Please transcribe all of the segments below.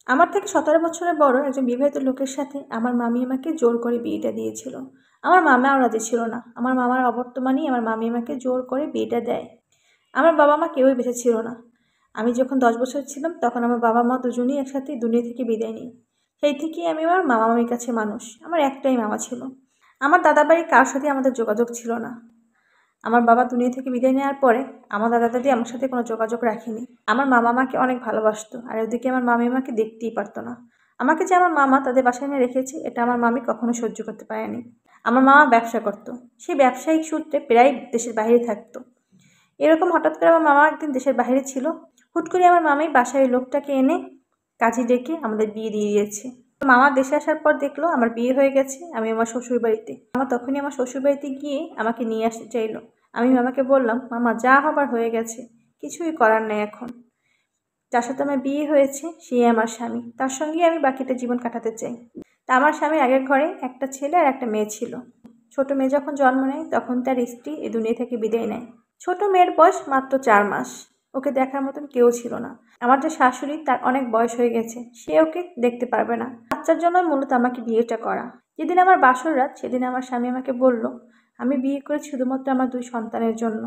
আমার থেকে 17 বছরের বড় একজন বিবাহিত লোকের সাথে আমার মামি আমাকে জোর করে বিয়েটা দিয়েছিল। আমার মামাও রাজি ছিল না। আমার মামার অবর্তমানেই আমার মামি আমাকে জোর করে বিয়েটা দেয়। আমার বাবা মা কেউই বেঁচে ছিল না। আমি যখন 10 বছর ছিলাম তখন আমার বাবা মা দুজনেই একসাথে দুনিয়া থেকে বিদায় নিই। সেই থেকেই আমি আমার মামা মামির কাছে মানুষ। আমার একটাই মামা ছিল। আমার দাদাবাড়ির কারোর সাথে আমাদের যোগাযোগ ছিল না। আমার বাবা দুনিয়া থেকে বিদায় নেওয়ার পরে আমার দাদা দাদি আমার সাথে কোনো যোগাযোগ রাখেনি। আমার মামা আমাকে অনেক ভালোবাসতো, আর ওদিকে আমার মামি আমাকে দেখতেই পারতো না। আমাকে যে আমার মামা তাদের বাসায় এনে রেখেছে এটা আমার মামি কখনো সহ্য করতে পারেনি। আমার মামা ব্যবসা করতো। সেই ব্যবসায়িক সূত্রে প্রায় দেশের বাইরে থাকতো। এরকম হঠাৎ করে আমার মামা একদিন দেশের বাইরে ছিল। হুট করে আমার মামি বাসায় ওই লোকটাকে এনে কাজে ডেকে আমাদের বিয়ে দিয়ে দিয়েছে। মামা দেশে আসার পর দেখলো আমার বিয়ে হয়ে গেছে, আমি আমার শ্বশুর বাড়িতে। মামা তখনই আমার শ্বশুর বাড়িতে গিয়ে আমাকে নিয়ে আসতে চাইলো। আমি মামাকে বললাম, মামা যা হবার হয়ে গেছে, কিছুই করার নেই এখন। যার সাথে আমার বিয়ে হয়েছে সে আমার স্বামী, তার সঙ্গেই আমি বাকিটা জীবন কাটাতে চাই। তা আমার স্বামীর আগের ঘরে একটা ছেলে আর একটা মেয়ে ছিল। ছোট মেয়ে যখন জন্ম নেয় তখন তার স্ত্রী এই দুনিয়া থেকে বিদায় নেয়। ছোট মেয়ের বয়স মাত্র 4 মাস। ওকে দেখার মতন কেউ ছিল না। আমার যে শাশুড়ি তার অনেক বয়স হয়ে গেছে, সে ওকে দেখতে পারবে না। বাচ্চার জন্য মূলত আমাকে বিয়েটা করা। যেদিন আমার বাসর রাত সেদিন আমার স্বামী আমাকে বলল, আমি বিয়ে করেছি শুধুমাত্র আমার 2 সন্তানের জন্য।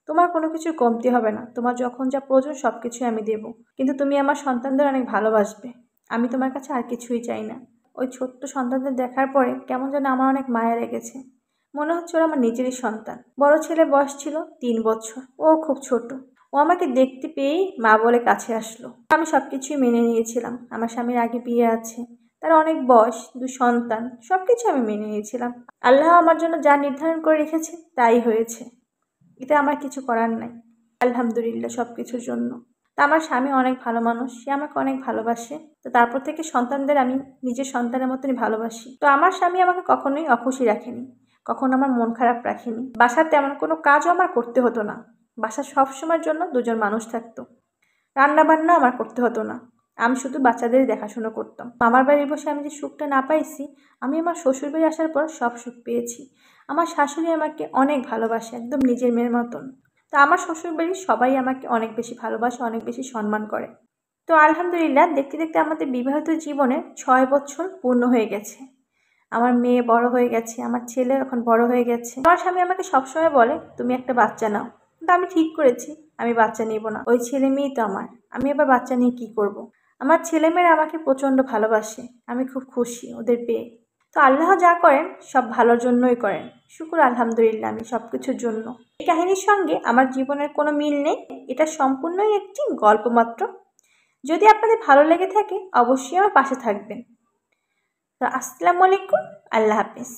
তোমার কোনো কিছুর কমতি হবে না, তোমার যখন যা প্রয়োজন সব কিছুই আমি দেব, কিন্তু তুমি আমার সন্তানদের অনেক ভালোবাসবে। আমি তোমার কাছে আর কিছুই চাই না। ওই ছোট্ট সন্তানদের দেখার পরে কেমন যেন আমার অনেক মায়া লেগেছে। মনে হচ্ছে ওরা আমার নিজেরই সন্তান। বড় ছেলের বয়স ছিল 3 বছর, ও খুব ছোট। ও আমাকে দেখতে পেয়েই মা বলে কাছে আসলো। আমি সবকিছুই মেনে নিয়েছিলাম। আমার স্বামীর আগে বিয়ে আছে, তার অনেক বয়স, 2 সন্তান, সবকিছু আমি মেনে নিয়েছিলাম। আল্লাহ আমার জন্য যা নির্ধারণ করে রেখেছে তাই হয়েছে। এতে আমার কিছু করার নাই। আলহামদুলিল্লাহ সব কিছুর জন্য। তা আমার স্বামী অনেক ভালো মানুষ, সে আমাকে অনেক ভালোবাসে। তো তারপর থেকে সন্তানদের আমি নিজের সন্তানের মতনই ভালোবাসি। তো আমার স্বামী আমাকে কখনোই অখুশি রাখেনি, কখনো আমার মন খারাপ রাখেনি। বাসার তেমন কোনো কাজও আমার করতে হতো না। বাসার সবসময়ের জন্য 2 জন মানুষ থাকতো। রান্নাবান্না আমার করতে হতো না। আমি শুধু বাচ্চাদের দেখাশোনা করতাম। মামার বাড়ি বসে আমি যে সুখটা না পাইছি, আমি আমার শ্বশুর বাড়ি আসার পর সব সুখ পেয়েছি। আমার শাশুড়ি আমাকে অনেক ভালোবাসে, একদম নিজের মেয়ের মতন। তো আমার শ্বশুর বাড়ির সবাই আমাকে অনেক বেশি ভালোবাসে, অনেক বেশি সম্মান করে। তো আলহামদুলিল্লাহ দেখতে দেখতে আমাদের বিবাহিত জীবনে 6 বছর পূর্ণ হয়ে গেছে। আমার মেয়ে বড় হয়ে গেছে, আমার ছেলে এখন বড় হয়ে গেছে। আমার স্বামী আমাকে সবসময় বলে, তুমি একটা বাচ্চা নাও। কিন্তু আমি ঠিক করেছি আমি বাচ্চা নেব না। ওই ছেলে মেয়েই তো আমার, আমি আবার বাচ্চা নিয়ে কি করব। আমার ছেলেমেয়েরা আমাকে প্রচণ্ড ভালোবাসে, আমি খুব খুশি ওদের পেয়ে। তো আল্লাহ যা করেন সব ভালোর জন্যই করেন। শুকুর আলহামদুলিল্লাহ আমি সব কিছুর জন্য। এই কাহিনীর সঙ্গে আমার জীবনের কোনো মিল নেই, এটা সম্পূর্ণই একটি গল্প মাত্র। যদি আপনাদের ভালো লেগে থাকে অবশ্যই আমার পাশে থাকবেন। তো আসসালামু আলাইকুম, আল্লাহ হাফেজ।